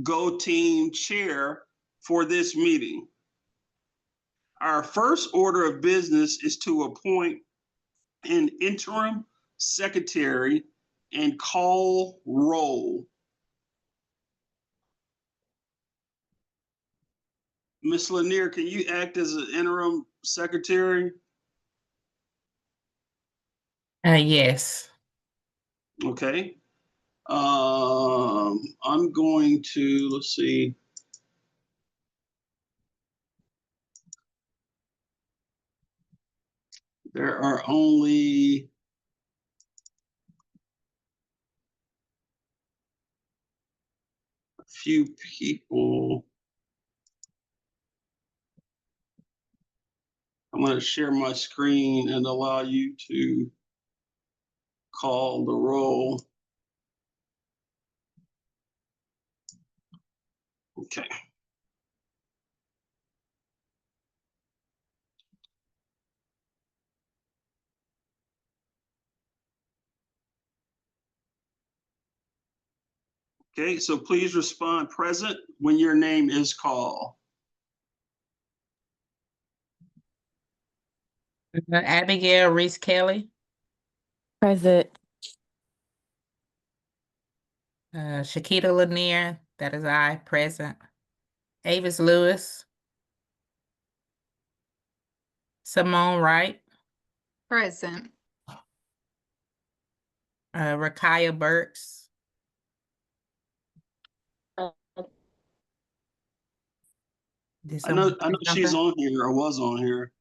Go Team chair for this meeting. Our first order of business is to appoint an interim secretary and call roll. Ms. Lanier, can you act as an interim secretary? Yes. Okay. I'm going to, let's see. There are only a few people. I'm going to share my screen and allow you to call the roll. Okay. Okay, so please respond present when your name is called. Abigail Reese Kelly. Present. Shakita Lanier, that is I, present. Avis Lewis. Simone Wright. Present. Rakaya Burks. I know she's on here or was on here.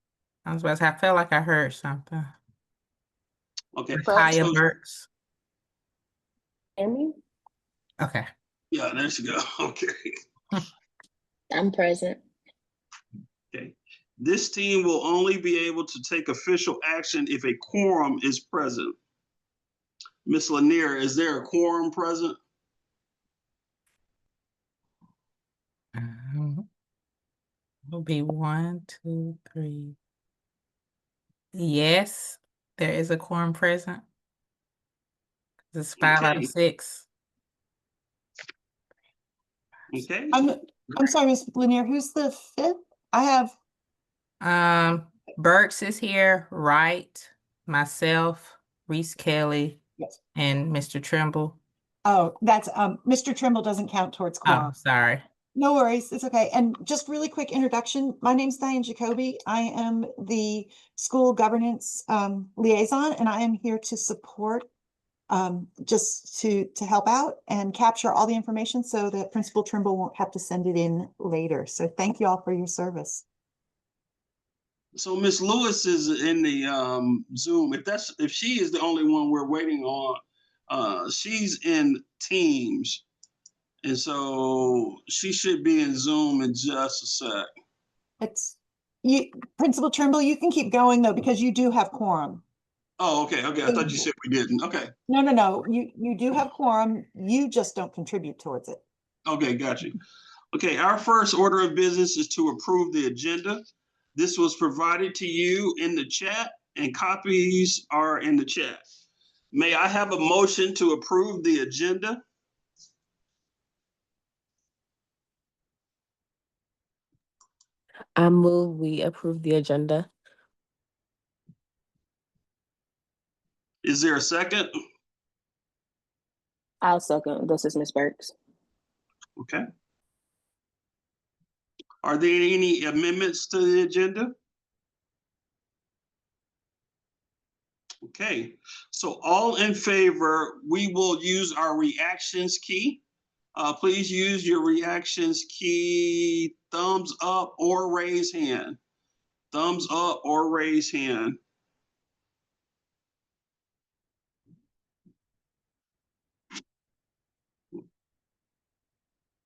I was about to say, I felt like I heard something. Okay. Rakaya Burks. Amy? Okay. Yeah, there she go. Okay. I'm present. Okay. This team will only be able to take official action if a quorum is present. Ms. Lanier, is there a quorum present? Will be 1, 2, 3. Yes, there is a quorum present. It's 5 out of 6. Okay. I'm sorry, Ms. Lanier, who's the fifth? I have. Burks is here, Wright, myself, Reese Kelly, Yes. and Mr. Trimble. Oh, that's Mr. Trimble doesn't count towards quorum. Oh, sorry. No worries, it's okay. And just really quick introduction. My name's Diane Jacoby. I am the school governance liaison, and I am here to support just to help out and capture all the information so that Principal Trimble won't have to send it in later. So thank you all for your service. So Ms. Lewis is in the Zoom. If she is the only one we're waiting on, she's in Teams. And so she should be in Zoom in just a sec. It's you, Principal Trimble, you can keep going though, because you do have quorum. Oh, okay. Okay. I thought you said we didn't. Okay. No. You do have quorum. You just don't contribute towards it. Okay, got you. Okay, our first order of business is to approve the agenda. This was provided to you in the chat and copies are in the chat. May I have a motion to approve the agenda? I move we approve the agenda. Is there a second? I'll second. This is Ms. Burks. Okay. Are there any amendments to the agenda? Okay, so all in favor, we will use our reactions key. Please use your reactions key, thumbs up or raise hand. Thumbs up or raise hand.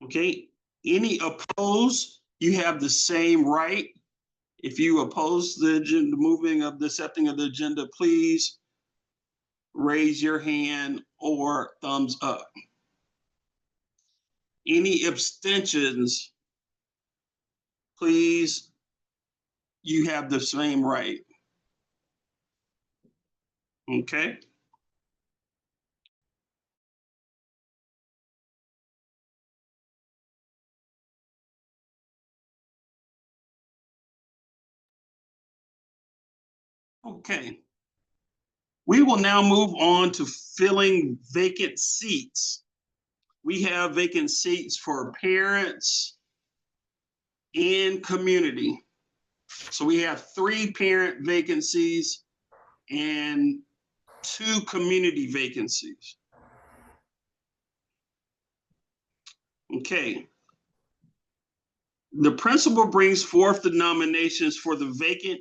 Okay, any opposed, you have the same right. If you oppose the agenda, moving of the accepting of the agenda, please raise your hand or thumbs up. Any abstentions, please, you have the same right. Okay. Okay. We will now move on to filling vacant seats. We have vacant seats for parents and community. So we have 3 parent vacancies and 2 community vacancies. Okay. The principal brings forth the nominations for the vacant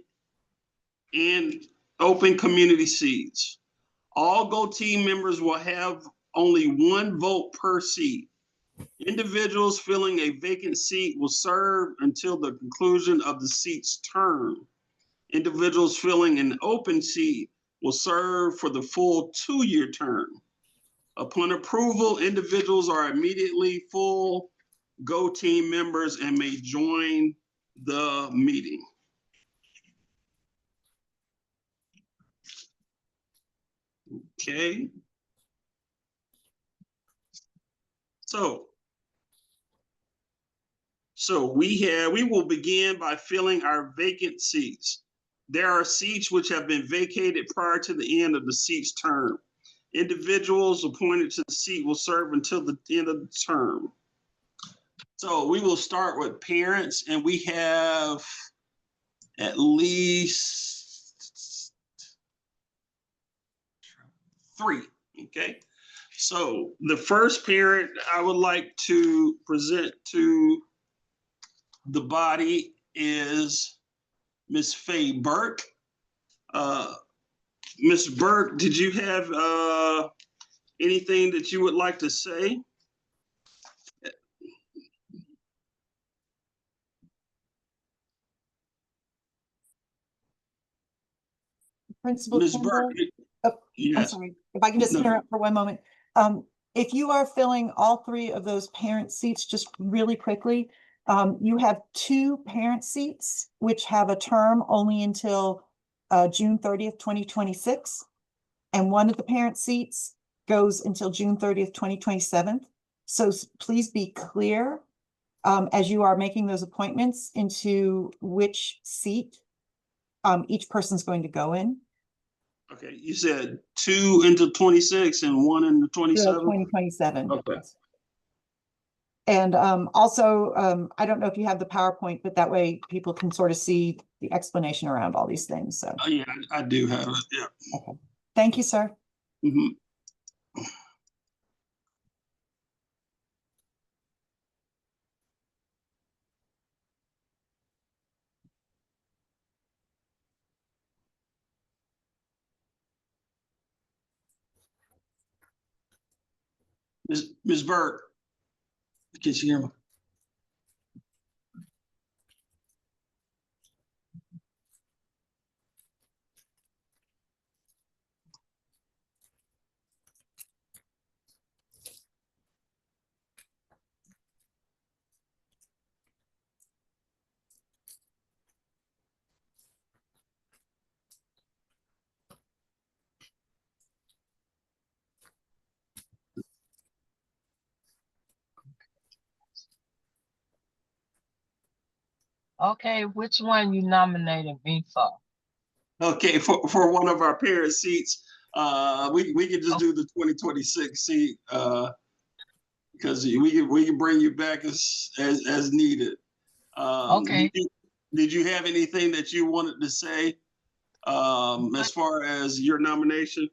and open community seats. All GO team members will have only 1 vote per seat. Individuals filling a vacant seat will serve until the conclusion of the seat's term. Individuals filling an open seat will serve for the full 2-year term. Upon approval, individuals are immediately full GO team members and may join the meeting. Okay. So we will begin by filling our vacant seats. There are seats which have been vacated prior to the end of the seat's term. Individuals appointed to the seat will serve until the end of the term. So we will start with parents, and we have at least 3, okay? So the first parent I would like to present to the body is Ms. Faye Burke. Ms. Burke, did you have anything that you would like to say? Principal Ms. Kimball? Burke, Oh, I'm yes. sorry, if I can just No. interrupt for one moment. If you are filling all 3 of those parent seats, just really quickly, you have 2 parent seats, which have a term only until June 30th, 2026. And one of the parent seats goes until June 30th, 2027. So please be clear as you are making those appointments into which seat each person's going to go in. Okay, you said 2 into 26 and 1 into 27? 2027. Okay. And also, I don't know if you have the PowerPoint, but that way people can sort of see the explanation around all these things. So, Oh, yeah, I do have it, yeah. okay. Thank you, sir. Mhm. Ms. Burke, can you hear me? Okay, which one you nominated me for? Okay, for one of our parent seats, we can just do the 2026 seat, because we can bring you back as needed. Okay. Did you have anything that you wanted to say, as far as your nomination?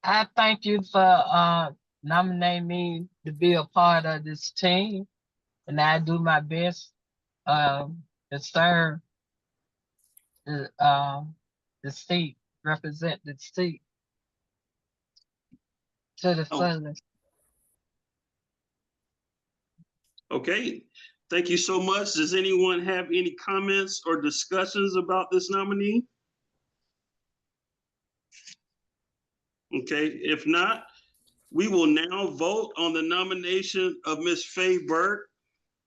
I thank you for nominating me to be a part of this team, and I do my best to serve the seat, represent the seat to the Oh. fullest. Okay, thank you so much. Does anyone have any comments or discussions about this nominee? Okay, if not, we will now vote on the nomination of Ms. Faye Burke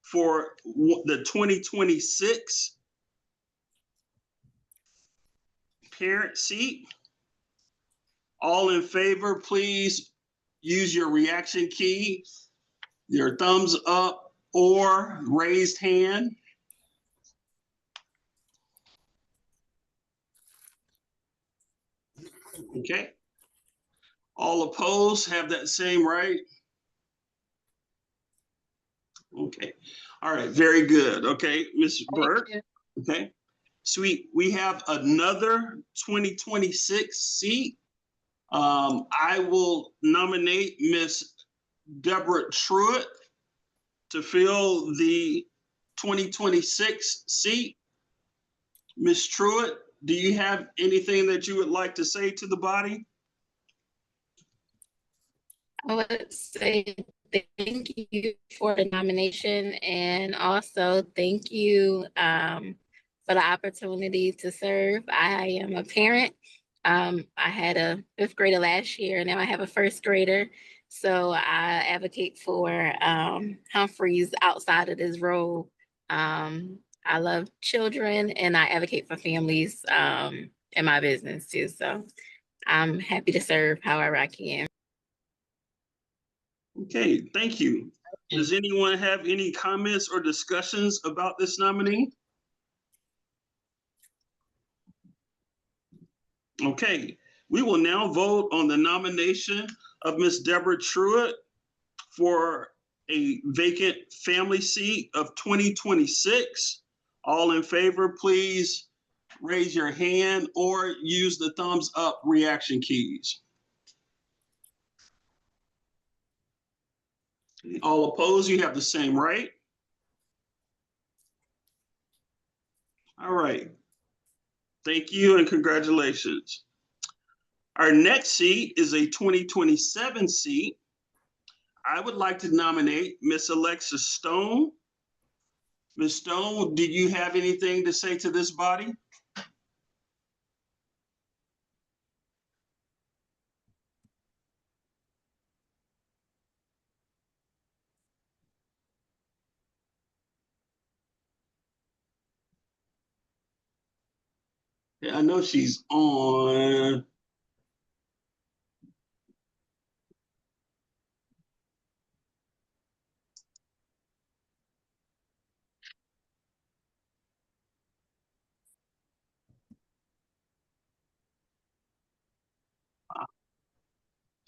for the 2026 parent seat. All in favor, please use your reaction key, your thumbs up or raised hand. Okay. All opposed have that same right? Okay. All right, very good. Okay, Ms. Burke. Thank you. Okay. Sweet. We have another 2026 seat. I will nominate Miss Deborah Truitt to fill the 2026 seat. Ms. Truitt, do you have anything that you would like to say to the body? I would say thank you for the nomination and also thank you for the opportunity to serve. I am a parent. I had a fifth grader last year, now I have a first grader. So I advocate for Humphreys outside of this role. I love children and I advocate for families in my business too. So I'm happy to serve however I can. Okay, thank you. Does anyone have any comments or discussions about this nominee? Okay, we will now vote on the nomination of Ms. Deborah Truitt for a vacant family seat of 2026. All in favor, please raise your hand or use the thumbs up reaction keys. All opposed, you have the same right. All right. Thank you and congratulations. Our next seat is a 2027 seat. I would like to nominate Miss Alexis Stone. Ms. Stone, do you have anything to say to this body? Yeah, I know she's on.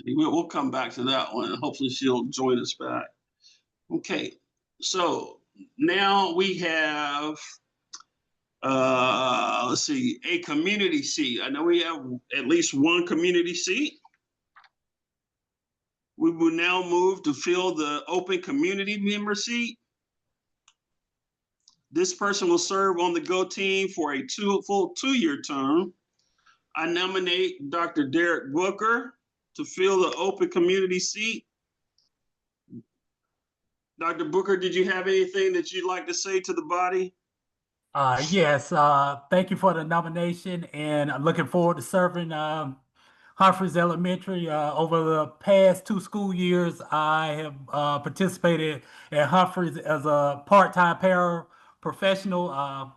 We'll come back to that one. Hopefully she'll join us back. Okay, so now we have, let's see, a community seat. I know we have at least one community seat. We will now move to fill the open community member seat. This person will serve on the GO team for a full two-year term. I nominate Dr. Derek Booker to fill the open community seat. Dr. Booker, did you have anything that you'd like to say to the body? Yes, thank you for the nomination, and I'm looking forward to serving Humphreys Elementary. Over the past 2 school years, I have participated at Humphreys as a part-time paraprofessional.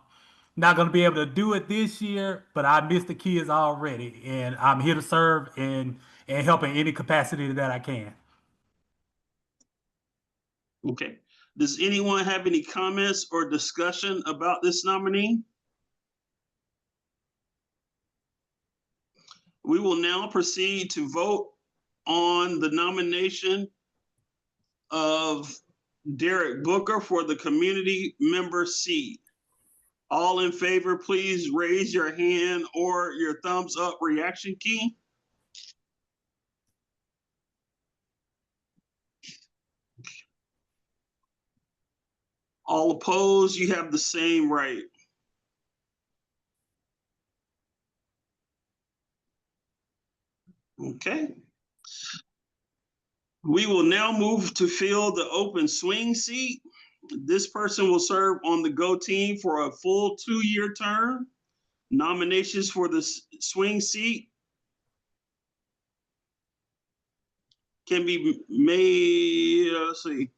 Not going to be able to do it this year, but I miss the kids already, and I'm here to serve and help in any capacity that I can. Okay. Does anyone have any comments or discussion about this nominee? We will now proceed to vote on the nomination of Derek Booker for the community member seat. All in favor, please raise your hand or your thumbs up reaction key. All opposed, you have the same right. Okay. We will now move to fill the open swing seat. This person will serve on the GO team for a full 2-year term. Nominations for the swing seat can be made, let's see.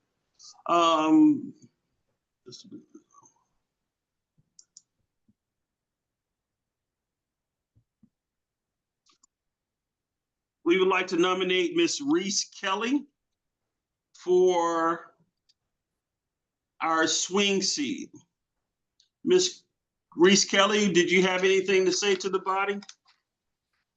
We would like to nominate Miss Reese Kelly for our swing seat. Miss Reese Kelly, did you have anything to say to the body?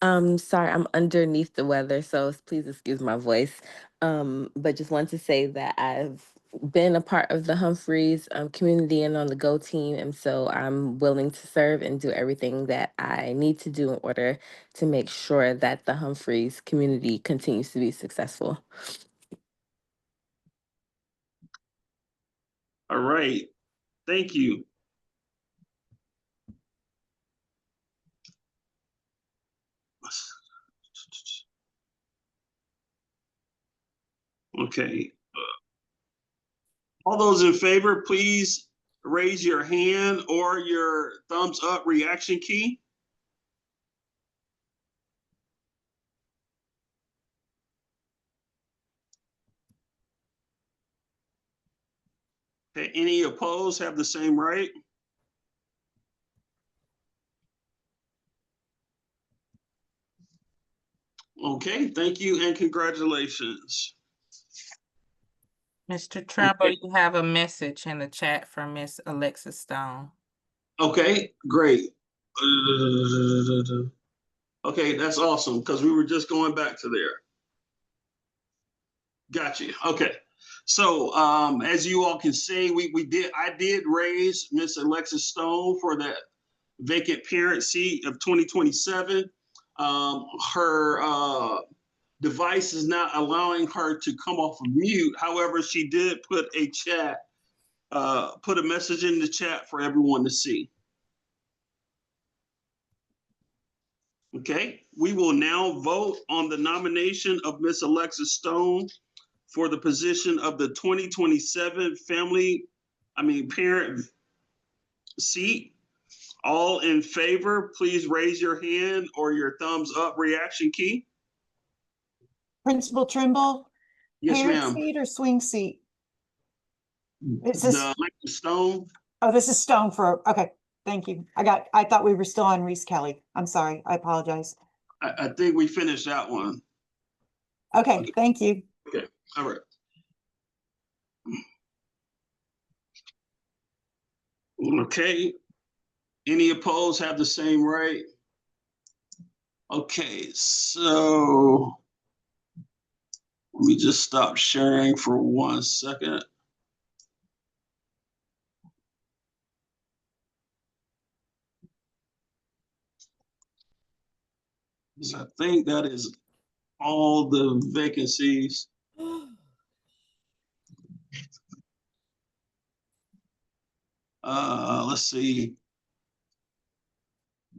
Sorry, I'm underneath the weather, so please excuse my voice. But just want to say that I've been a part of the Humphreys community and on the Go team, and so I'm willing to serve and do everything that I need to do in order to make sure that the Humphreys community continues to be successful. All right, thank you. Okay. All those in favor, please raise your hand or your thumbs up reaction key. Okay, any opposed have the same right? Okay, thank you and congratulations. Mr. Trimble, Okay. you have a message in the chat from Miss Alexis Stone. Okay, great. Okay, that's awesome because we were just going back to there. Got you. Okay. So as you all can see, I did raise Miss Alexis Stone for that vacant parent seat of 2027. Her device is not allowing her to come off of mute. However, she did put a message in the chat for everyone to see. Okay, we will now vote on the nomination of Miss Alexis Stone for the position of the 2027 parent seat. All in favor, please raise your hand or your thumbs up reaction key. Principal Trimble, Yes, parent ma'am. seat or swing seat? Is this, The Alexis Stone. oh, this is Stone for, okay, thank you. I thought we were still on Reese Kelly. I'm sorry, I apologize. I think we finished that one. Okay, thank you. Okay, all right. Okay, any opposed have the same right? Okay, so let me just stop sharing for 1 second. Because I think that is all the vacancies. Let's see.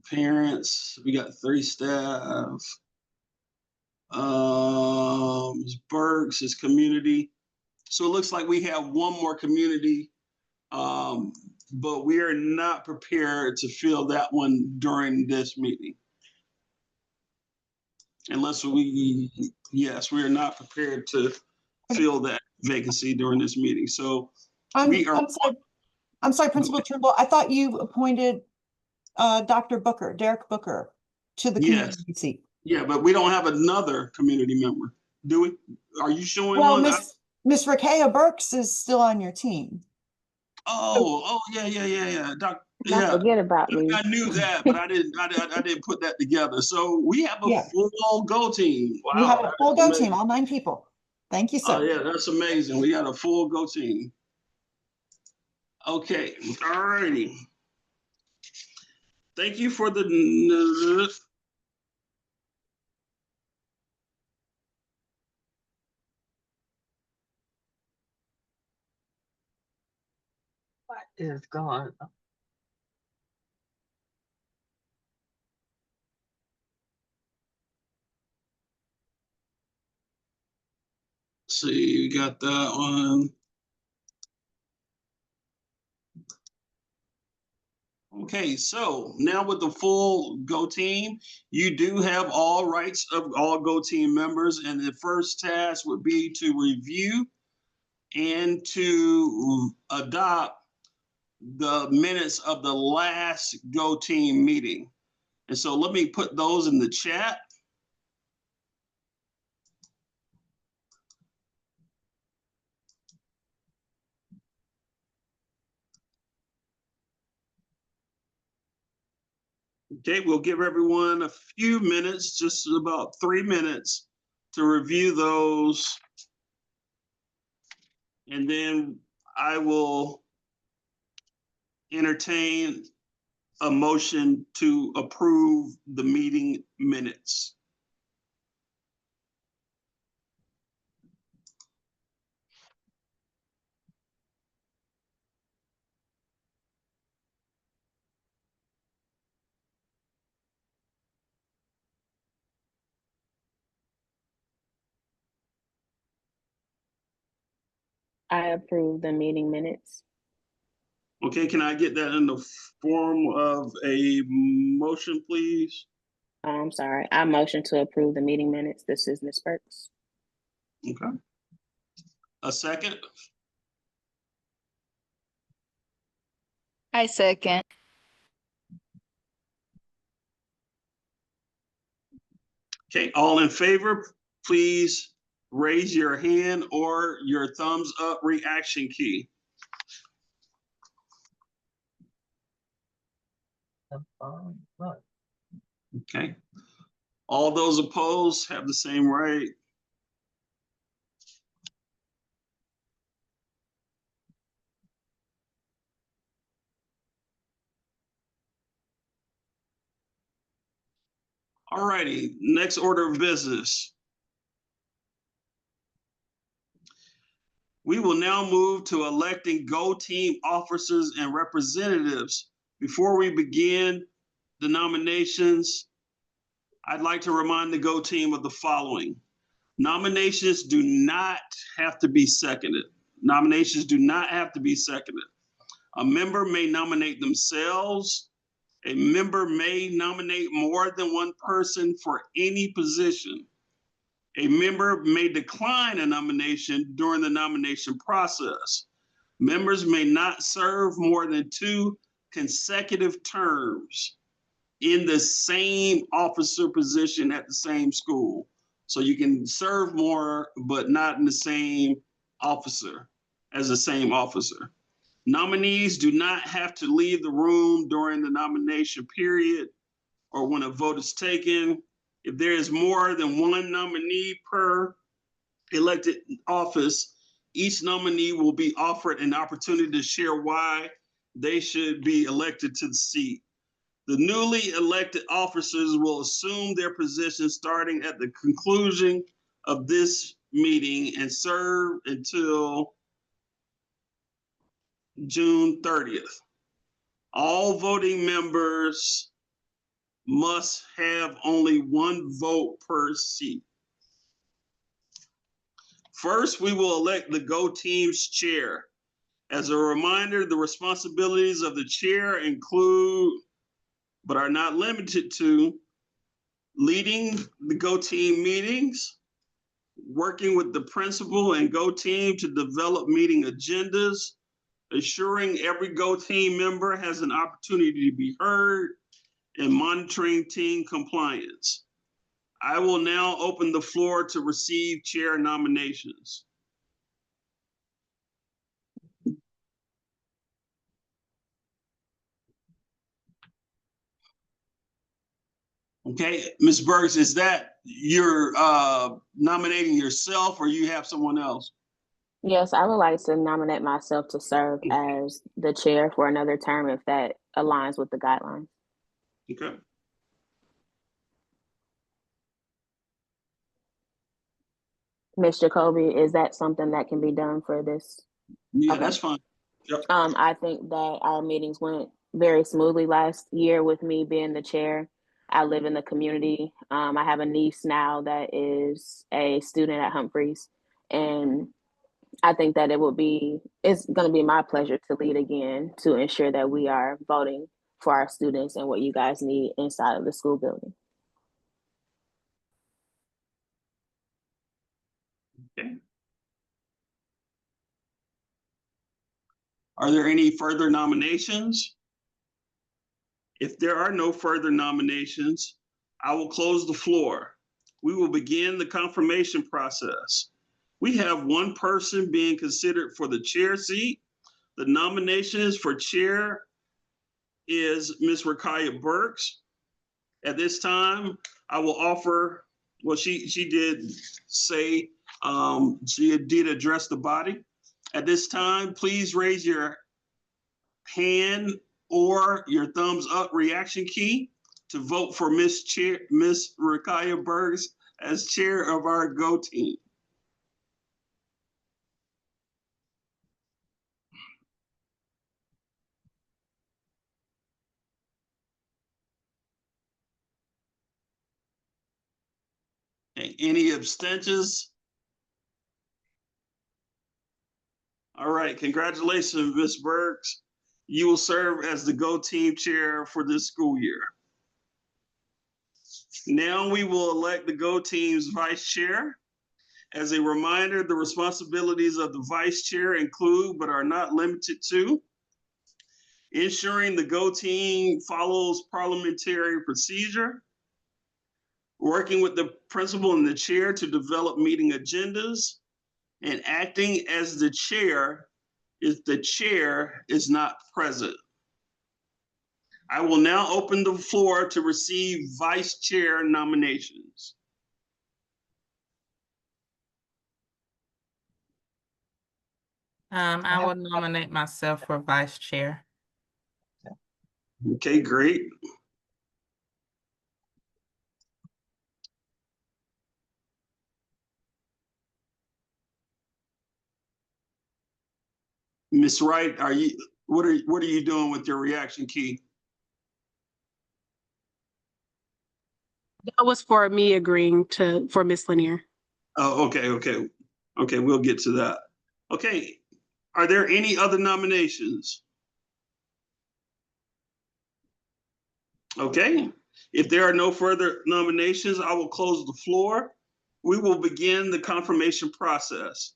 Parents, we got 3 staff. Burks is community. So it looks like we have one more community, but we are not prepared to fill that one during this meeting. Unless yes, we are not prepared to fill that vacancy during this meeting. So we are. I'm sorry, Principal Trimble. I thought you appointed Dr. Booker, Derek Booker, to the Yes. community seat. Yeah, but we don't have another community member, do we? Are you showing Well, one? Miss Rakaya Burks is still on your team. Yeah. Don't Yeah, forget about me. I knew that, but I didn't put that together. So we have a Yeah. full Go team. Wow, You have a that's full Go amazing. team, all 9 people. Thank you, Oh sir. yeah, that's amazing. We got a full Go team. Okay, all righty. Thank you for the. What is going on? See, we got that one. Okay, so now with the full Go team, you do have all rights of all Go team members, and the first task would be to review and to adopt the minutes of the last Go team meeting. And so let me put those in the chat. Okay, we'll give everyone a few minutes, just about 3 minutes, to review those. And then I will entertain a motion to approve the meeting minutes. I approve the meeting minutes. Okay, can I get that in the form of a motion, please? I'm sorry, I motion to approve the meeting minutes. This is Ms. Burks. Okay. A second? I second. Okay, all in favor, please raise your hand or your thumbs up reaction key. Look, Okay. All those opposed have the same right. All righty, next order of business. We will now move to electing Go Team officers and representatives. Before we begin the nominations, I'd like to remind the Go Team of the following. Nominations do not have to be seconded. Nominations do not have to be seconded. A member may nominate themselves. A member may nominate more than one person for any position. A member may decline a nomination during the nomination process. Members may not serve more than 2 consecutive terms in the same officer position at the same school. So you can serve more, but not in the same officer as the same officer. Nominees do not have to leave the room during the nomination period or when a vote is taken. If there is more than one nominee per elected office, each nominee will be offered an opportunity to share why they should be elected to the seat. The newly elected officers will assume their position starting at the conclusion of this meeting and serve until June 30th. All voting members must have only one vote per seat. First, we will elect the Go Team's chair. As a reminder, the responsibilities of the chair include, but are not limited to, leading the Go Team meetings, working with the principal and Go Team to develop meeting agendas, ensuring every Go Team member has an opportunity to be heard, and monitoring team compliance. I will now open the floor to receive chair nominations. Okay, Ms. Burks, is that you're nominating yourself or you have someone else? Yes, I would like to nominate myself to serve as the chair for another term if that aligns with the guidelines. Okay. Ms. Jacoby, is that something that can be done for this? Yeah, Okay. that's fine. Yep. I think that our meetings went very smoothly last year with me being the chair. I live in the community. I have a niece now that is a student at Humphreys, and I think that it's going to be my pleasure to lead again to ensure that we are voting for our students and what you guys need inside of the school building. Okay. Are there any further nominations? If there are no further nominations, I will close the floor. We will begin the confirmation process. We have one person being considered for the chair seat. The nominations for chair is Ms. Rakaya Burks. At this time, I will offer, well, she did say, she did address the body. At this time, please raise your hand or your thumbs up reaction key to vote for Miss Rakaya Bergs as chair of our Go team. Okay, any abstentions? All right, congratulations, Ms. Bergs. You will serve as the Go team chair for this school year. Now we will elect the Go team's vice chair. As a reminder, the responsibilities of the vice chair include, but are not limited to, ensuring the Go team follows parliamentary procedure, working with the principal and the chair to develop meeting agendas, and acting as the chair if the chair is not present. I will now open the floor to receive vice chair nominations. I will nominate myself for vice chair. Okay, great. Ms. Wright, what are you doing with your reaction key? That was for me agreeing for Miss Lanier. Oh, okay, we'll get to that. Okay, are there any other nominations? Okay, if there are no further nominations, I will close the floor. We will begin the confirmation process.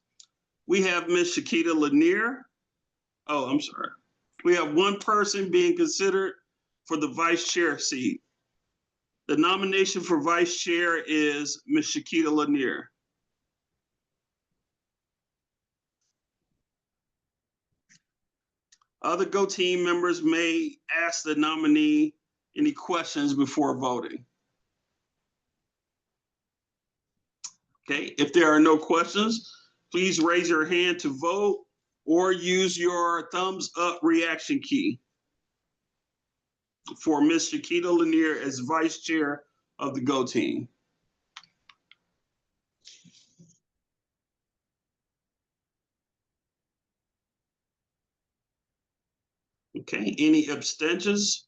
We have Ms. Shakita Lanier. Oh, I'm sorry. We have one person being considered for the vice chair seat. The nomination for vice chair is Ms. Shakita Lanier. Other Go team members may ask the nominee any questions before voting. Okay, if there are no questions, please raise your hand to vote or use your thumbs up reaction key for Ms. Shakita Lanier as vice chair of the Go team. Okay, any abstentions?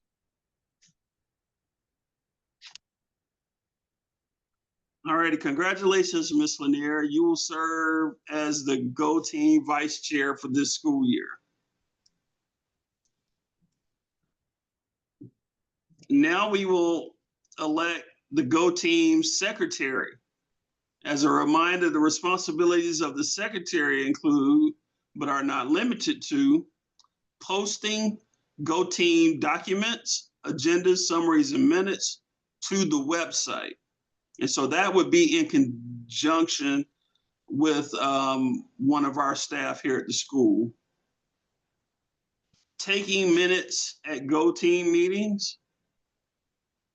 All righty, congratulations, Ms. Lanier. You will serve as the Go team vice chair for this school year. Now we will elect the Go team secretary. As a reminder, the responsibilities of the secretary include, but are not limited to, posting Go team documents, agendas, summaries, and minutes to the website. And so that would be in conjunction with one of our staff here at the school. Taking minutes at Go team meetings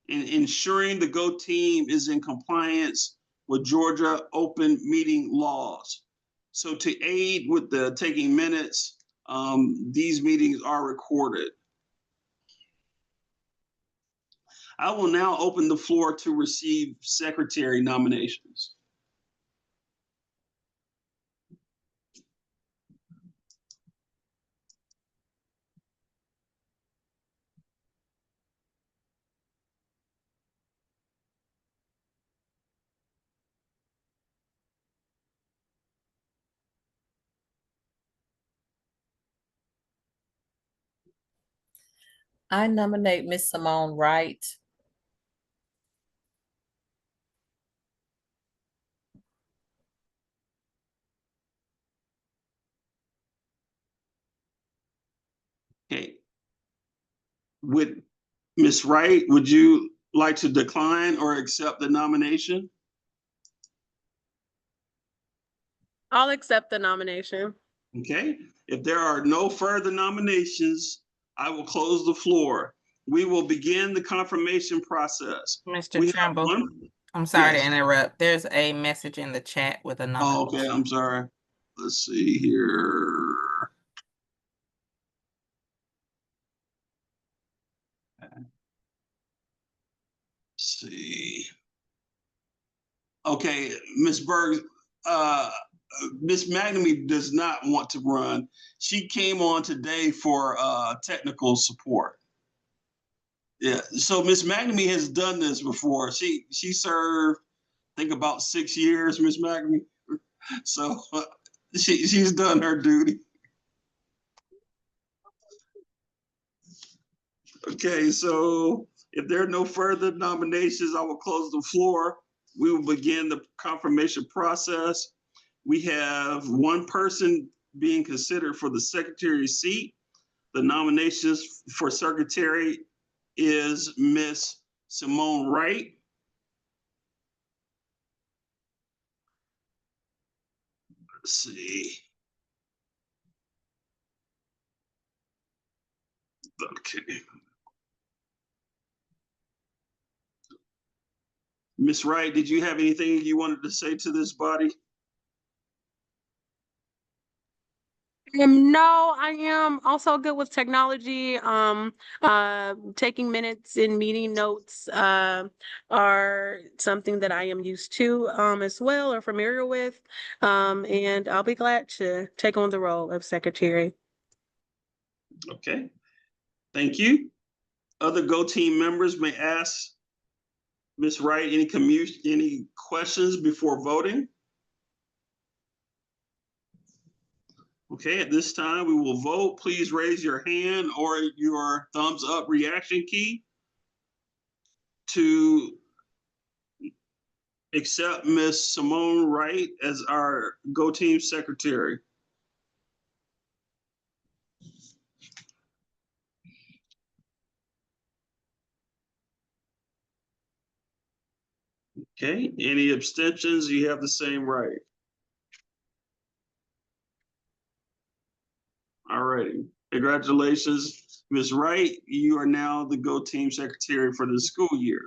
and ensuring the Go team is in compliance with Georgia open meeting laws. So to aid with the taking minutes, these meetings are recorded. I will now open the floor to receive secretary nominations. I nominate Miss Simone Wright. Okay. With Ms. Wright, would you like to decline or accept the nomination? I'll accept the nomination. Okay, if there are no further nominations, I will close the floor. we will begin the confirmation process. We Mr. have Trimble, one. I'm sorry Yes. to interrupt. There's a message in the chat with a Oh, okay, nomination. I'm sorry. Let's see here. Let's see. Okay, Ms. Berg, Ms. McNamee does not want to run. She came on today for technical support. Yeah, so Ms. McNamee has done this before. She served, I think, about 6 years, Ms. McNamee. So she's done her duty. Okay, so if there are no further nominations, I will close the floor. We will begin the confirmation process. We have one person being considered for the secretary seat. The nominations for secretary is Miss Simone Wright. Let's see. Okay. Miss Wright, did you have anything you wanted to say to this body? No, I am also good with technology. Taking minutes and meeting notes are something that I am used to as well, or familiar with. And I'll be glad to take on the role of secretary. Okay, thank you. Other Go Team members may ask Ms. Wright any questions before voting. Okay, at this time, we will vote. Please raise your hand or your thumbs up reaction key to accept Ms. Simone Wright as our Go Team secretary. Okay, any abstentions? You have the same right. All righty, congratulations, Ms. Wright. You are now the Go Team secretary for the school year.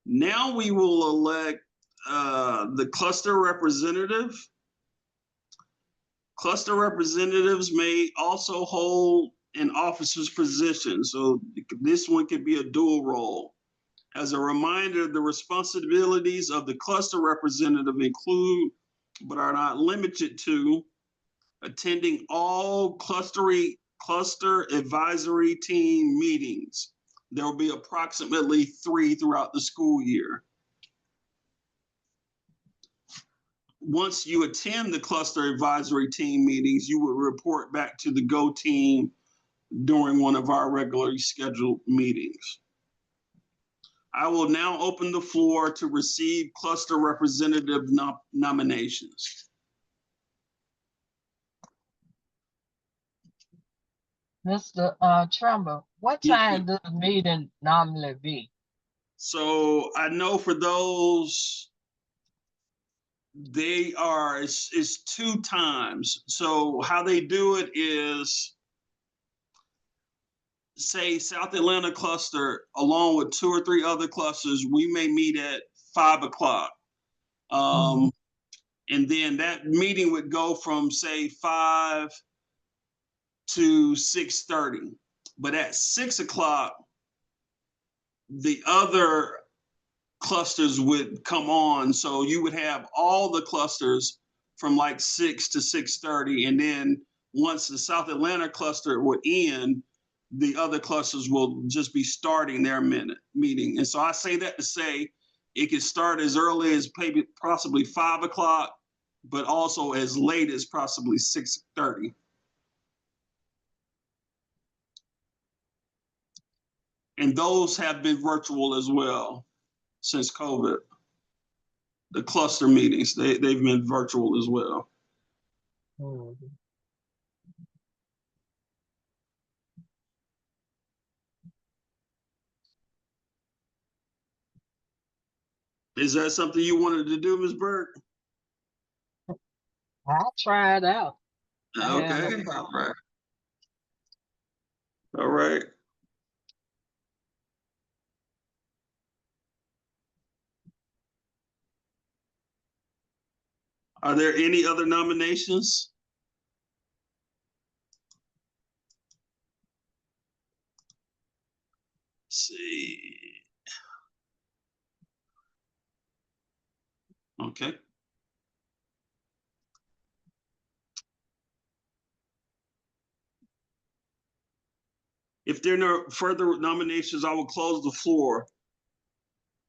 Now we will elect the cluster representative. Cluster representatives may also hold an officer's position, so this one could be a dual role. As a reminder, the responsibilities of the cluster representative include, but are not limited to, attending all cluster advisory team meetings. There will be approximately 3 throughout the school year. Once you attend the cluster advisory team meetings, you will report back to the Go Team during one of our regularly scheduled meetings. I will now open the floor to receive cluster representative nominations. Mr. Trumbull, what Yes, time does the meeting normally be? So I know for those, it's 2 times. So how they do it is, say South Atlanta cluster, along with 2 or 3 other clusters, we may meet at 5 o'clock. And then that meeting would go from, say, 5 to 6:30. But at 6 o'clock, the other clusters would come on. So you would have all the clusters from like 6 to 6:30. And then once the South Atlanta cluster would end, the other clusters will just be starting their meeting. And so I say that to say it can start as early as possibly 5 o'clock, but also as late as possibly 6:30. And those have been virtual as well since COVID. The cluster meetings, they've been virtual as well. Is that something you wanted to do, Ms. Burke? I'll try it out. Okay, all right. All right. Are there any other nominations? Let's see. Okay. If there are no further nominations, I will close the floor.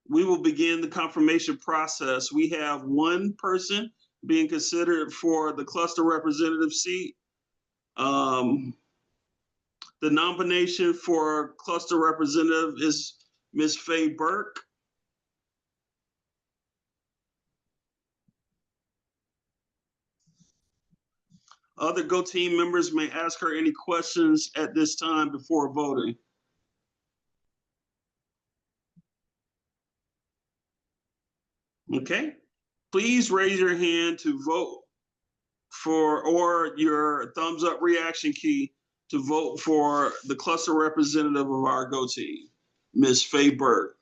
We will begin the confirmation process. We have one person being considered for the cluster representative seat. The nomination for cluster representative is Ms. Faye Burke. Other Go Team members may ask her any questions at this time before voting. Okay, please raise your hand to vote for, or your thumbs up reaction key to vote for the cluster representative of our Go Team, Ms. Faye Burke.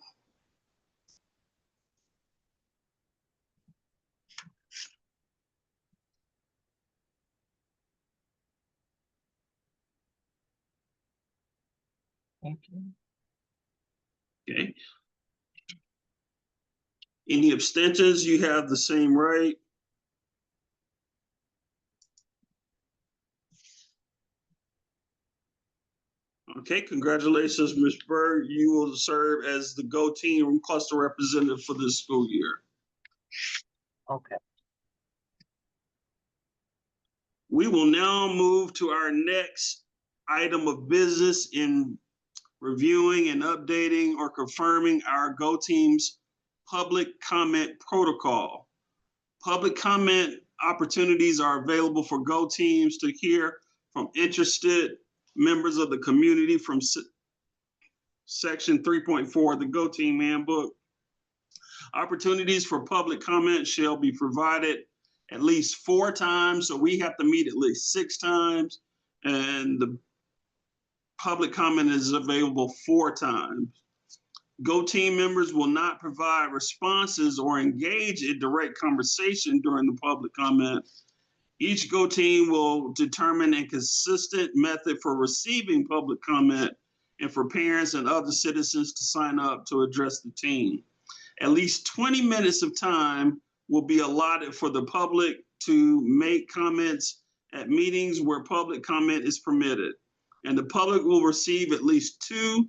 Thank you. Okay. Any abstentions? You have the same right. Okay, congratulations, Ms. Berg. You will serve as the Go Team cluster representative for this school year. Okay. We will now move to our next item of business in reviewing and updating or confirming our Go Team's public comment protocol. Public comment opportunities are available for Go Teams to hear from interested members of the community from Section 3.4 of the Go Team Handbook. Opportunities for public comment shall be provided at least 4 times, so we have to meet at least 6 times, and the public comment is available 4 times. Go Team members will not provide responses or engage in direct conversation during the public comment. Each Go Team will determine a consistent method for receiving public comment and for parents and other citizens to sign up to address the team. At least 20 minutes of time will be allotted for the public to make comments at meetings where public comment is permitted. And the public will receive at least 2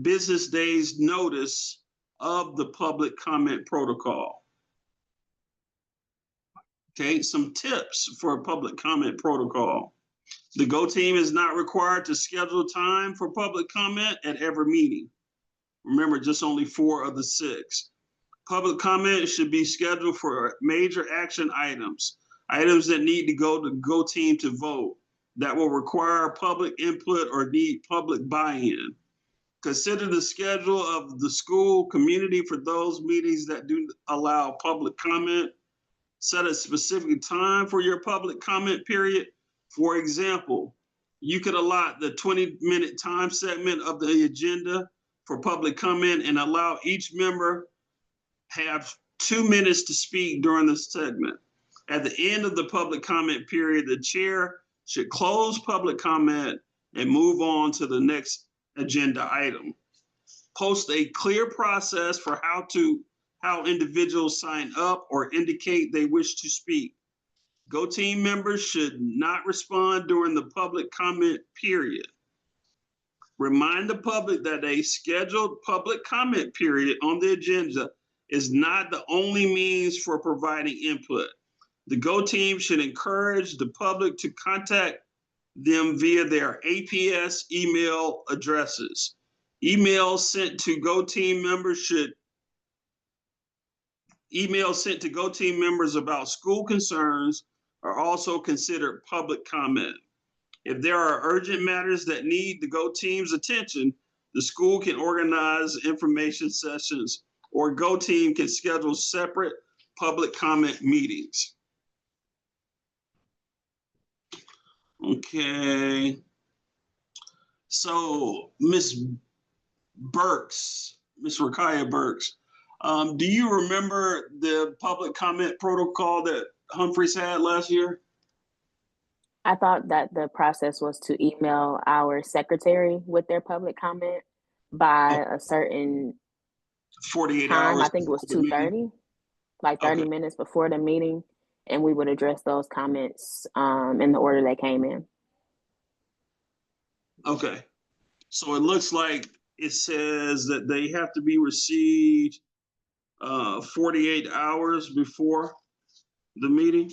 business days notice of the public comment protocol. Okay, some tips for a public comment protocol. The Go Team is not required to schedule time for public comment at every meeting. Remember, just only 4 of the 6. Public comment should be scheduled for major action items, items that need to go to Go Team to vote, that will require public input or need public buy-in. Consider the schedule of the school community for those meetings that do allow public comment. Set a specific time for your public comment period. For example, you could allot the 20-minute time segment of the agenda for public comment and allow each member have 2 minutes to speak during this segment. At the end of the public comment period, the chair should close public comment and move on to the next agenda item. Post a clear process for how individuals sign up or indicate they wish to speak. Go Team members should not respond during the public comment period. Remind the public that a scheduled public comment period on the agenda is not the only means for providing input. The Go Team should encourage the public to contact them via their APS email addresses. Emails sent to Go Team members about school concerns are also considered public comment. If there are urgent matters that need the Go Team's attention, the school can organize information sessions, or Go Team can schedule separate public comment meetings. Okay. So Miss Burks, Miss Rakaya Burks, do you remember the public comment protocol that Humphreys had last year? I thought that the process was to email our secretary with their public comment by a certain 48 time. hours. I think it was before the meeting? 2:30, like 30 Okay. minutes before the meeting, and we would address those comments in the order they came in. Okay. So it looks like it says that they have to be received 48 hours before the meeting.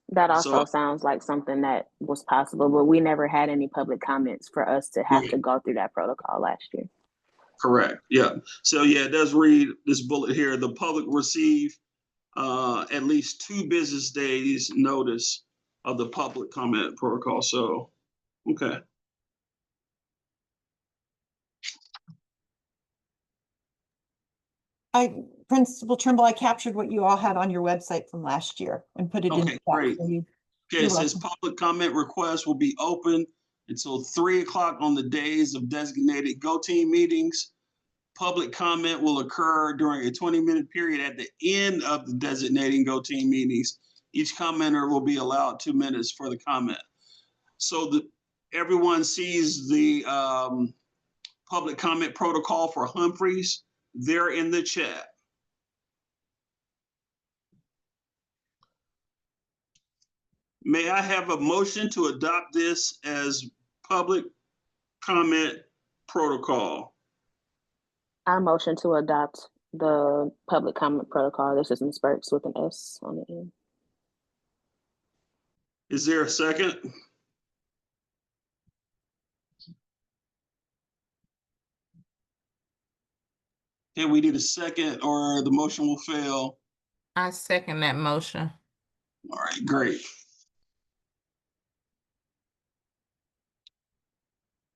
That also So, sounds like something that was possible, but we never had any public comments for us to have to go through that protocol last year. correct. Yeah. So yeah, it does read this bullet here. The public receive at least 2 business days notice of the public comment protocol. So, okay. Principal Trimble, I captured what you all had on your website from last year and put it in. Okay, the chat great. for you. Okay, You're it says welcome. public comment requests will be open until 3 o'clock on the days of designated Go Team meetings. Public comment will occur during a 20-minute period at the end of the designating Go Team meetings. Each commenter will be allowed 2 minutes for the comment. So everyone sees the public comment protocol for Humphreys. They're in the chat. May I have a motion to adopt this as public comment protocol? I motion to adopt the public comment protocol. This is Ms. Burks with an S on the end. Is there a second? Okay, we need a second or the motion will fail. I second that motion. All right, great.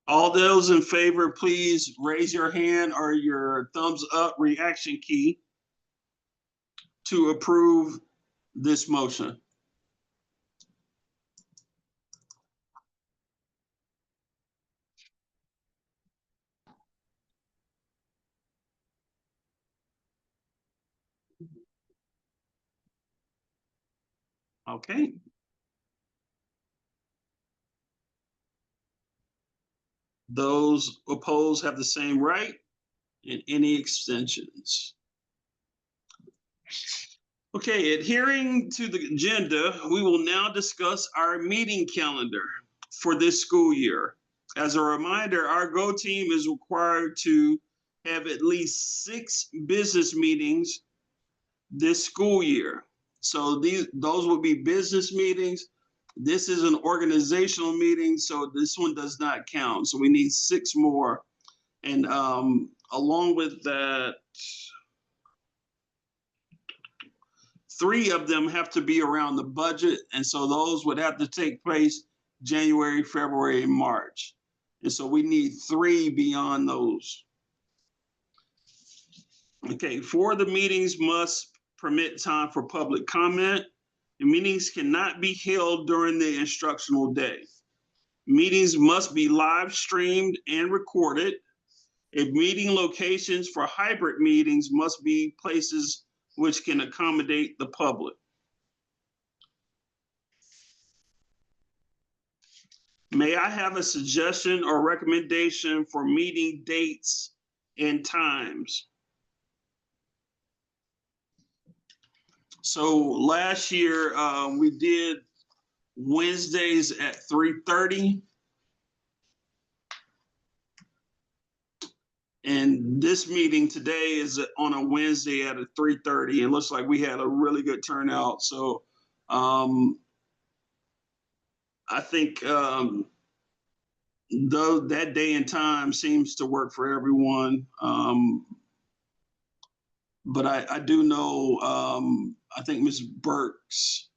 All those in favor, please raise your hand or your thumbs up reaction key to approve this motion. Okay. Those opposed have the same right, and any extensions? Okay, adhering to the agenda, we will now discuss our meeting calendar for this school year. As a reminder, our Go Team is required to have at least 6 business meetings this school year. So those would be business meetings. This is an organizational meeting, so this one does not count. So we need 6 more. And along with that, 3 of them have to be around the budget. And so those would have to take place January, February, and March. And so we need 3 beyond those. Okay, 4 of the meetings must permit time for public comment. The meetings cannot be held during the instructional day. Meetings must be live streamed and recorded. If meeting locations for hybrid meetings must be places which can accommodate the public. May I have a suggestion or recommendation for meeting dates and times? So last year, we did Wednesdays at 3:30. And this meeting today is on a Wednesday at 3:30. It looks like we had a really good turnout. So I think though that day and time seems to work for everyone. But I do know, I think Ms. Burks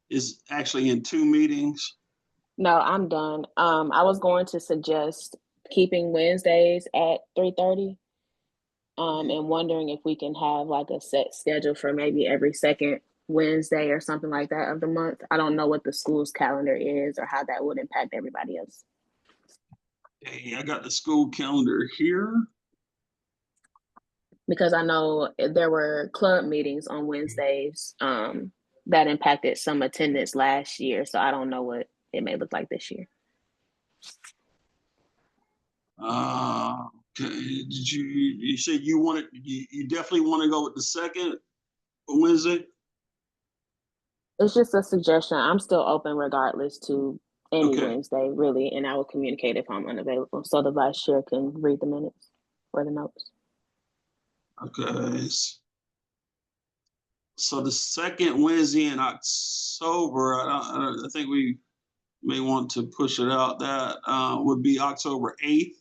is actually in 2 meetings. No, I'm done. I was going to suggest keeping Wednesdays at 3:30. And wondering if we can have like a set schedule for maybe every second Wednesday or something like that of the month. I don't know what the school's calendar is or how that would impact everybody else. Okay, I got the school calendar here. Because I know there were club meetings on Wednesdays that impacted some attendance last year. So I don't know what it may look like this year. Okay, did you said you wanted, you definitely want to go with the second Wednesday? It's just a suggestion. I'm still open regardless to any Okay. Wednesday, really, and I will communicate if I'm unavailable so the vice chair can read the minutes or the notes. Okay. So the second Wednesday in October, I think we may want to push it out. That would be October 8th.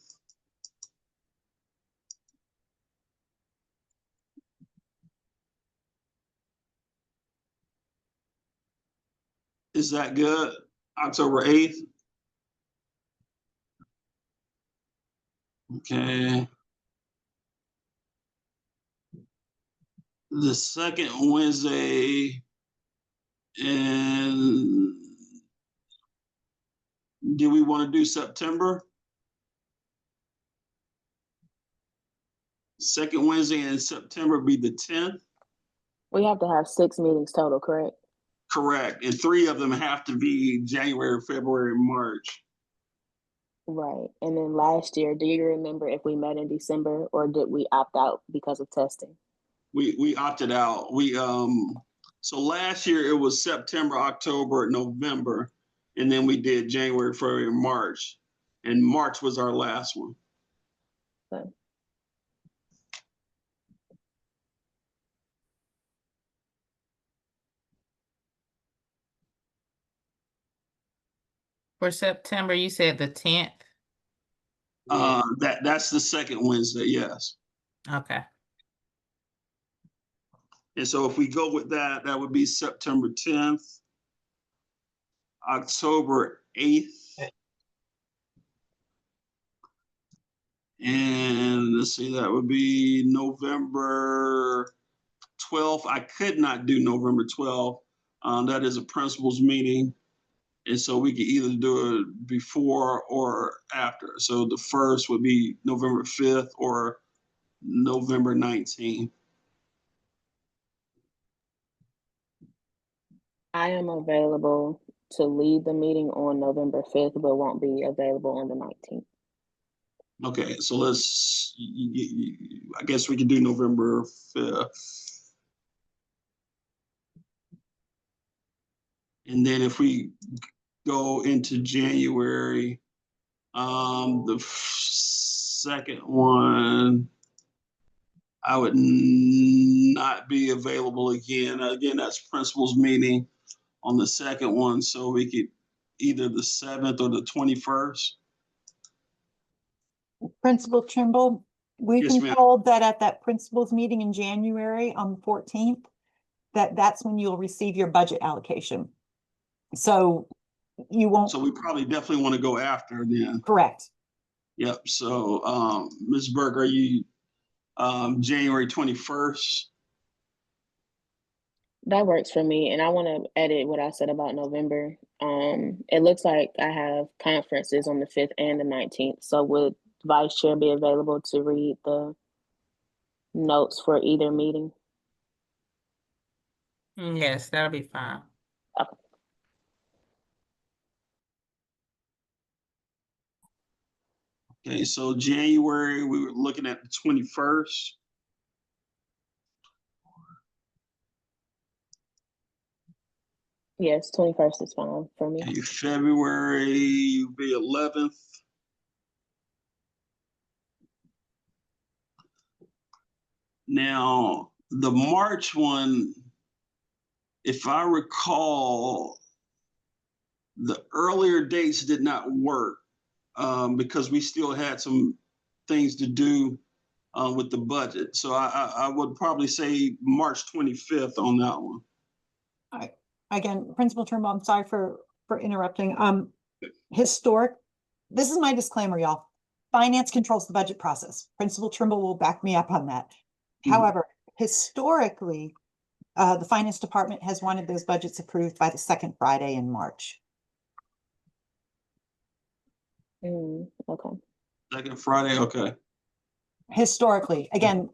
Is that good? October 8th? Okay. The second Wednesday, and do we want to do September? Second Wednesday in September be the 10th? We have to have 6 meetings total, correct? Correct. And 3 of them have to be January, February, March. Right. And then last year, do you remember if we met in December or did we opt out because of testing? We opted out. So last year it was September, October, November, and then we did January, February, March. And March was our last one. Okay. For September, you said the 10th? That's the second Wednesday, yes. Okay. And so if we go with that, that would be September 10th, October 8th. And let's see, that would be November 12th. I could not do November 12th. That is a principals meeting. And so we could either do it before or after. So the first would be November 5th or November 19th. I am available to lead the meeting on November 5th, but won't be available on the 19th. Okay, so I guess we could do November 5th. And then if we go into January, the second one, I would not be available again. Again, that's principals meeting on the second one, so we could either the 7th or the 21st. Principal Trimble, we've Yes, been ma'am. told that at that principals meeting in January on the 14th, that's when you'll receive your budget allocation. So you won't. So we probably definitely want to go after then. Correct. Yep. So, Ms. Berg, are you January 21st? That works for me. And I want to edit what I said about November. It looks like I have conferences on the 5th and the 19th. So would Vice Chair be available to read the notes for either meeting? Yes, that'll be fine. Okay. Okay, so January, we were looking at the 21st. Yes, 21st is fine for me. Okay, February will be 11th. Now, the March one, if I recall, the earlier dates did not work because we still had some things to do with the budget. So I would probably say March 25th on that one. Again, Principal Trimble, I'm sorry for interrupting. Historic, this is my disclaimer, y'all. Finance controls the budget process. Principal Trimble will back me up on that. Mhm. However, historically, the finance department has wanted those budgets approved by the second Friday in March. Okay. Second Friday, okay. Historically, again,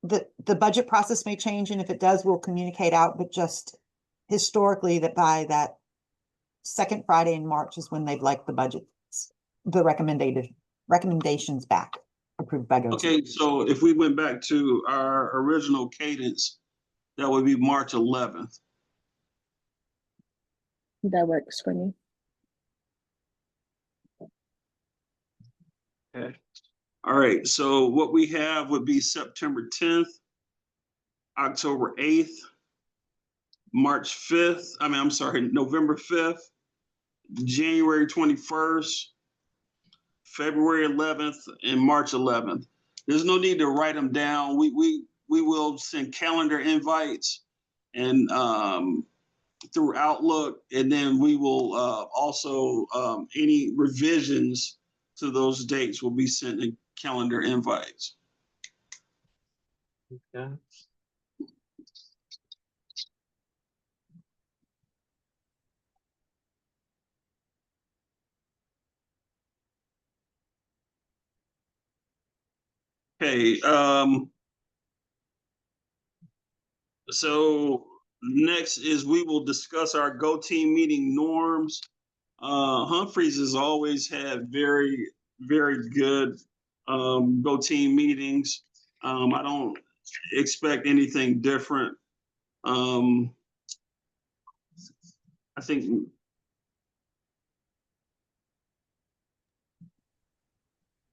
the budget process may change, and if it does, we'll communicate out, but just historically that by that second Friday in March is when they'd like the budget, the recommendations back approved by GOTE. Okay, so if we went back to our original cadence, that would be March 11th. That works for me. Okay. All right, so what we have would be September 10th, October 8th, March 5th, November 5th, January 21st, February 11th, and March 11th. There's no need to write them down. We will send calendar invites and through Outlook, and then we will also any revisions to those dates will be sent in calendar invites. Okay. Okay, so next is we will discuss our Go Team meeting norms. Humphreys has always had very, very good Go Team meetings. I don't expect anything different. I think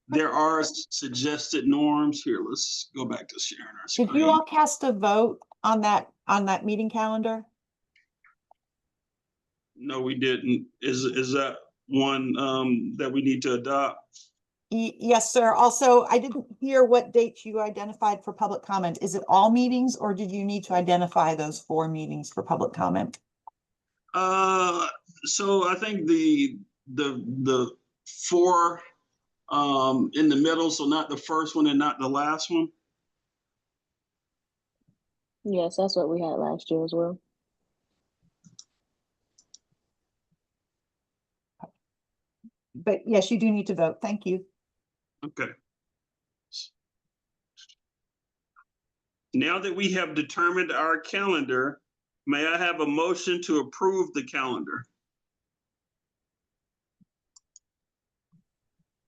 there are suggested norms. Here, let's go back to sharing our screen. Did you all cast a vote on that meeting calendar? No, we didn't. Is that one that we need to adopt? Yes, sir. Also, I didn't hear what dates you identified for public comment. Is it all meetings, or did you need to identify those 4 meetings for public comment? So I think the 4 in the middle, so not the first one and not the last one. Yes, that's what we had last year as well. But yes, you do need to vote. Thank you. Okay. Now that we have determined our calendar, may I have a motion to approve the calendar?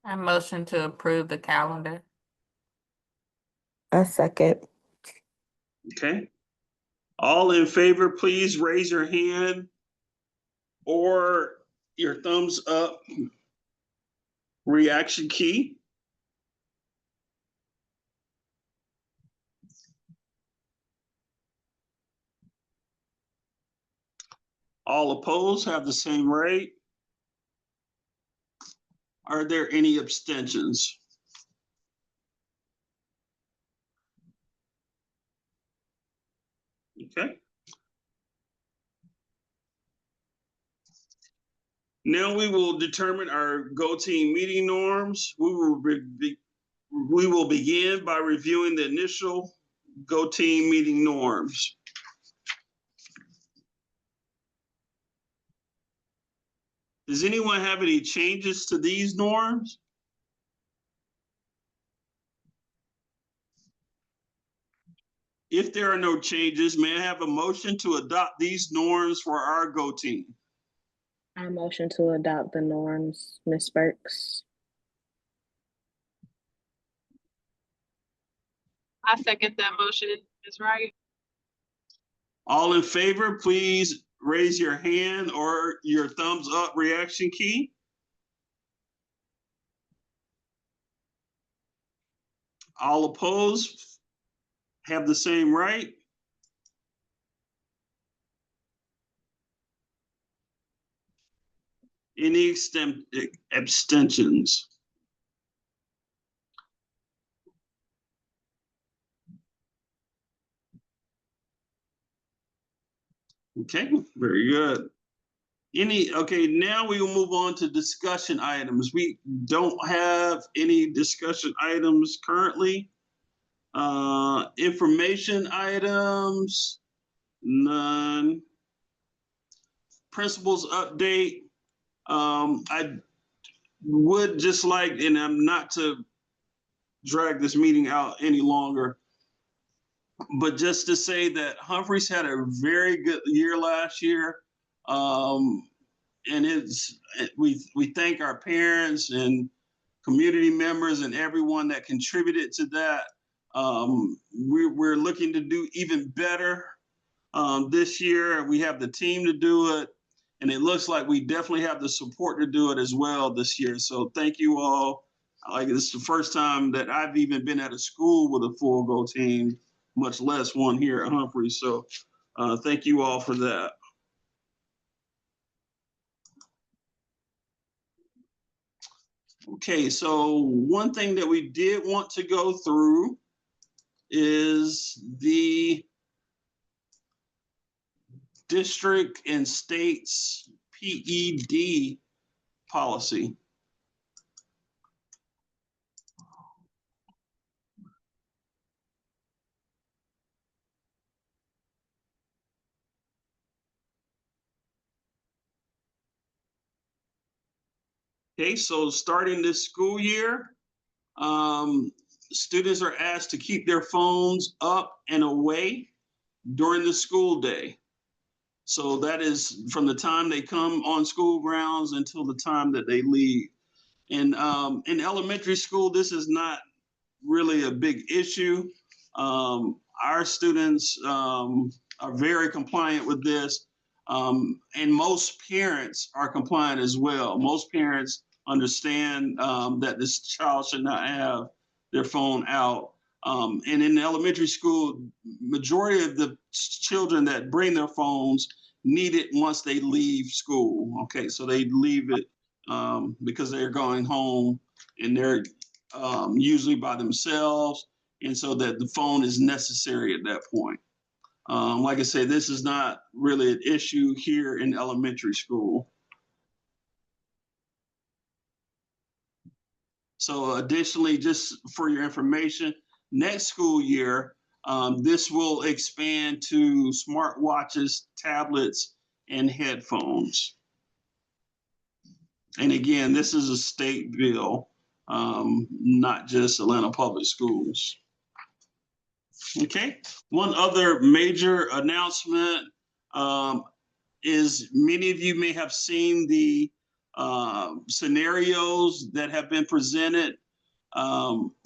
I motion to approve the calendar. A second. Okay. All in favor, please raise your hand or your thumbs up reaction key. All opposed have the same rate. Are there any abstentions? Okay. Now we will determine our Go Team meeting norms. We will begin by reviewing the initial Go Team meeting norms. Does anyone have any changes to these norms? If there are no changes, may I have a motion to adopt these norms for our Go Team? I motion to adopt the norms, Ms. Burks. I second that motion, Ms. Wright. All in favor, please raise your hand or your thumbs up reaction key. All opposed have the same right. Any abstentions? Okay, very good. Okay, now we will move on to discussion items. We don't have any discussion items currently. Information items. None. Principals update. I would just like, and I'm not to drag this meeting out any longer, but just to say that Humphreys had a very good year last year. And we thank our parents and community members and everyone that contributed to that. We're looking to do even better this year. We have the team to do it, and it looks like we definitely have the support to do it as well this year. So thank you all. Like, this is the first time that I've even been at a school with a full Go team, much less one here at Humphreys. So thank you all for that. Okay, so one thing that we did want to go through is the district and states PED policy. Okay, so starting this school year, students are asked to keep their phones up and away during the school day. So that is from the time they come on school grounds until the time that they leave. And in elementary school, this is not really a big issue. Our students are very compliant with this. And most parents are compliant as well. Most parents understand that this child should not have their phone out. And in elementary school, majority of the children that bring their phones need it once they leave school. Okay, so they leave it because they're going home and they're usually by themselves. And so that the phone is necessary at that point. Like I said, this is not really an issue here in elementary school. So additionally, just for your information, next school year, this will expand to smartwatches, tablets, and headphones. And again, this is a state bill, not just Atlanta Public Schools. Okay, one other major announcement is many of you may have seen the scenarios that have been presented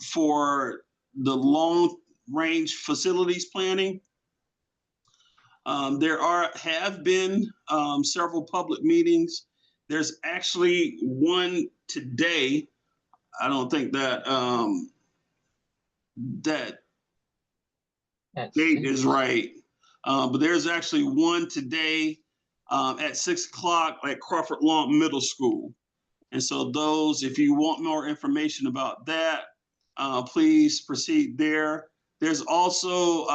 for the long-range facilities planning. There have been several public meetings. There's actually one today. I don't think that that date is right. But there's actually one today at 6 o'clock at Crawford Long Middle School. And so those, if you want more information about that, please proceed there. There's also,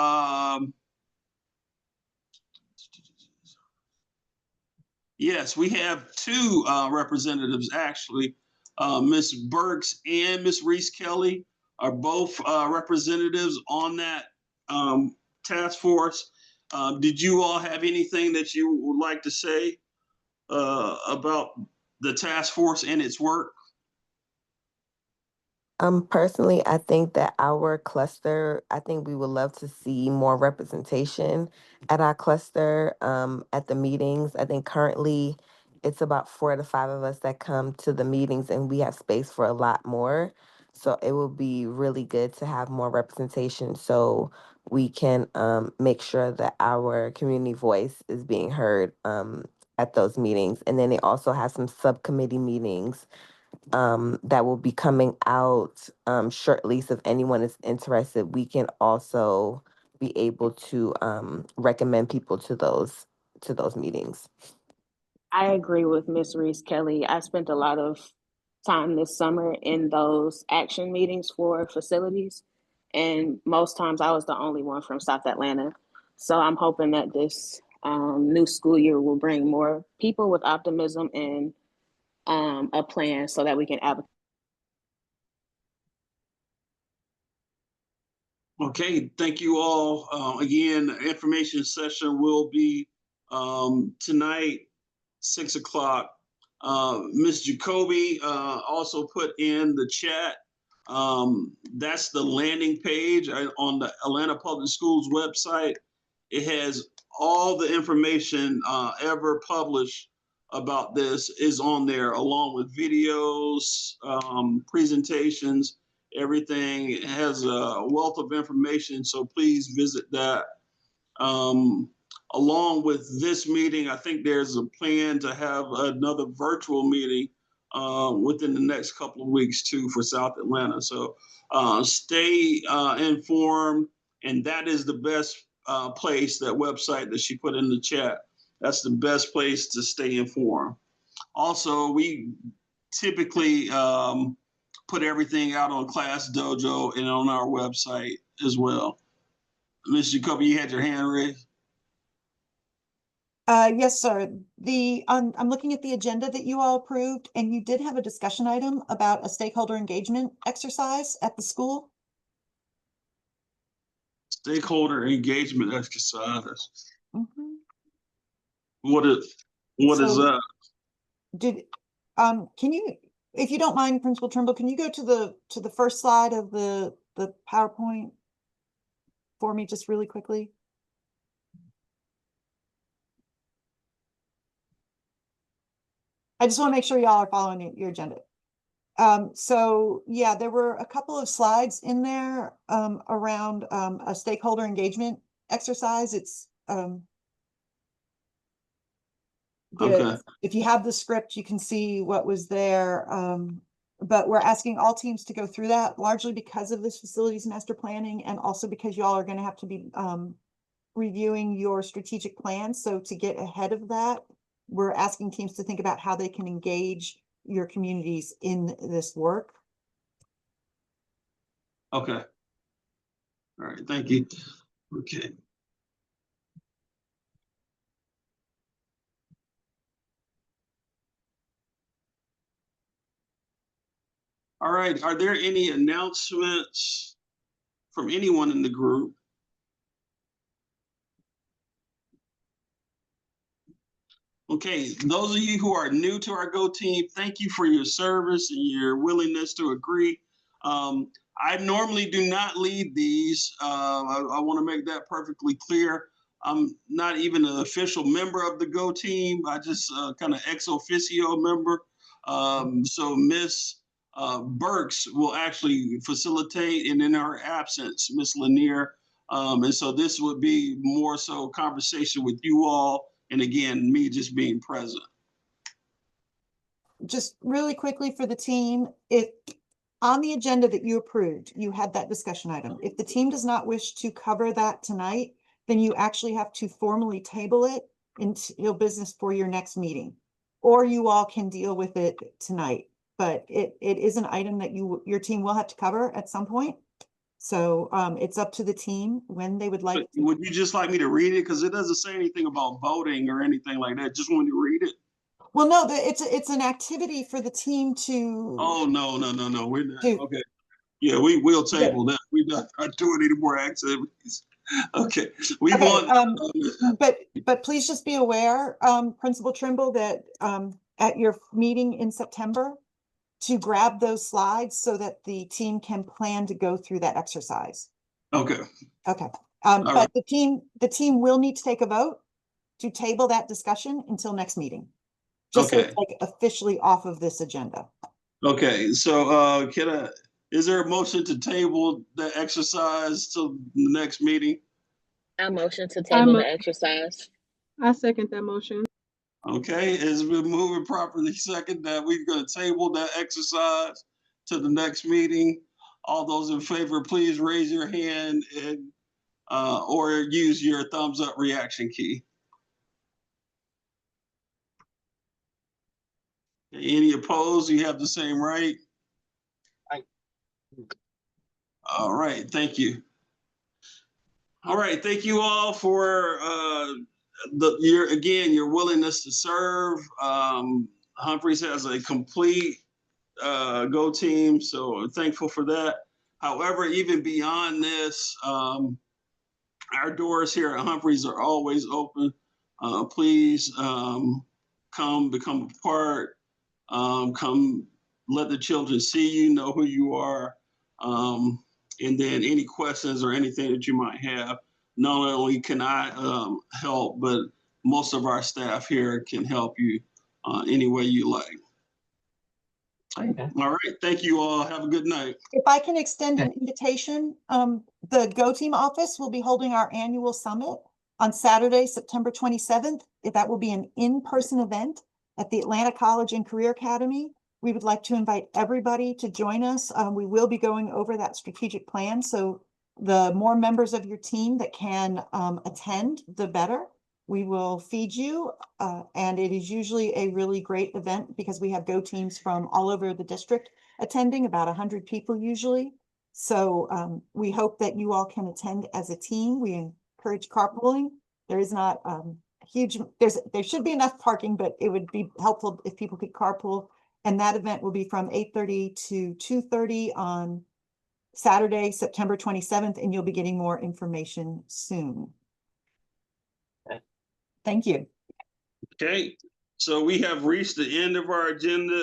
yes, we have two representatives actually. Ms. Burks and Ms. Reese Kelly are both representatives on that task force. Did you all have anything that you would like to say about the task force and its work? Personally, I think that our cluster, I think we would love to see more representation at our cluster, at the meetings. I think currently it's about 4 to 5 of us that come to the meetings, and we have space for a lot more. So it will be really good to have more representation so we can make sure that our community voice is being heard at those meetings. And then they also have some subcommittee meetings that will be coming out shortly. So if anyone is interested, we can also be able to recommend people to those meetings. I agree with Ms. Reese Kelly. I spent a lot of time this summer in those action meetings for facilities, and most times I was the only one from South Atlanta. So I'm hoping that this new school year will bring more people with optimism and a plan so that we can advocate. Okay, thank you all. Again, the information session will be tonight, 6 o'clock. Ms. Jacoby also put in the chat. That's the landing page on the Atlanta Public Schools website. It has all the information ever published about this is on there, along with videos, presentations, everything. It has a wealth of information, so please visit that. Along with this meeting, I think there's a plan to have another virtual meeting within the next couple of weeks too for South Atlanta. So stay informed, and that is the best place, that website that she put in the chat. That's the best place to stay informed. Also, we typically put everything out on Class Dojo and on our website as well. Ms. Jacoby, you had your hand raised. Yes, sir. I'm looking at the agenda that you all approved, and you did have a discussion item about a stakeholder engagement exercise at the school. Stakeholder engagement exercise. Mhm. What is So- that? Can you, if you don't mind, Principal Trimble, can you go to the first slide of the PowerPoint for me just really quickly? I just want to make sure y'all are following your agenda. So yeah, there were a couple of slides in there around a stakeholder engagement exercise. It's Okay. if you have the script, you can see what was there. But we're asking all teams to go through that, largely because of this facilities master planning, and also because y'all are going to have to be reviewing your strategic plan. So to get ahead of that, we're asking teams to think about how they can engage your communities in this work. Okay. All right, thank you. Okay. All right, are there any announcements from anyone in the group? Okay, those of you who are new to our Go team, thank you for your service and your willingness to agree. I normally do not lead these. I want to make that perfectly clear. I'm not even an official member of the Go team. I just kind of ex officio member. So Miss Burks will actually facilitate, and in her absence, Miss Lanier. And so this would be more so conversation with you all. And again, me just being present. Just really quickly for the team, if on the agenda that you approved, you had that discussion item. If the team does not wish to cover that tonight, then you actually have to formally table it until business for your next meeting, or you all can deal with it tonight. But it is an item that your team will have to cover at some point. So it's up to the team when they would like. Would you just like me to read it? Because it doesn't say anything about voting or anything like that. Just want to read it. Well, no, it's an activity for the team to. Oh, no. We're not. Okay. Yeah, we'll table that. We're not doing any more activities. Okay. We want. But please just be aware, Principal Trimble, that at your meeting in September, to grab those slides so that the team can plan to go through that exercise. Okay. Okay. All right. The team will need to take a vote to table that discussion until next meeting. Just so it's like officially off of this agenda. Okay. So is there a motion to table the exercise till the next meeting? I motion to table the exercise. I second that motion. Okay, it's been moving properly second that we're going to table that exercise to the next meeting. All those in favor, please raise your hand and or use your thumbs up reaction key. Any opposed? You have the same right. All right, thank you. All right, thank you all for your willingness to serve. Humphreys has a complete Go team, so I'm thankful for that. However, even beyond this, our doors here at Humphreys are always open. Please come become a part. Come let the children see you, know who you are. And then any questions or anything that you might have, not only can I help, but most of our staff here can help you any way you like. Okay. All right, thank you all. Have a good night. If I can extend an invitation, the Go Team office will be holding our annual summit on Saturday, September 27th. That will be an in-person event at the Atlanta College and Career Academy. We would like to invite everybody to join us. We will be going over that strategic plan. So the more members of your team that can attend, the better. We will feed you, and it is usually a really great event because we have Go teams from all over the district attending, about 100 people usually. So we hope that you all can attend as a team. We encourage carpooling. There is not there should be enough parking, but it would be helpful if people could carpool. And that event will be from 8:30 to 2:30 on Saturday, September 27th, and you'll be getting more information soon. Thank you. Okay, so we have reached the end of our agenda.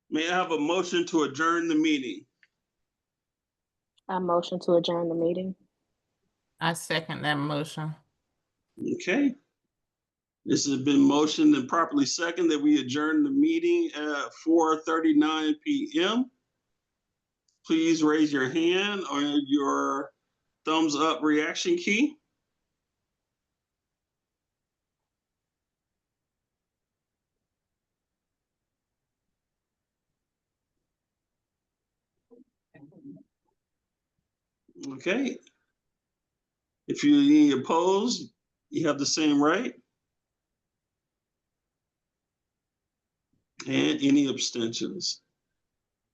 May I have a motion to adjourn the meeting? I motion to adjourn the meeting. I second that motion. Okay. This has been motioned and properly seconded that we adjourn the meeting at 4:39 p.m. Please raise your hand or your thumbs up reaction key. Okay. If you any opposed, you have the same right. And any abstentions?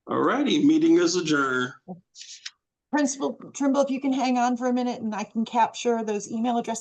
All righty, meeting is adjourned. Principal Trimble, if you can hang on for a minute and I can capture those email addresses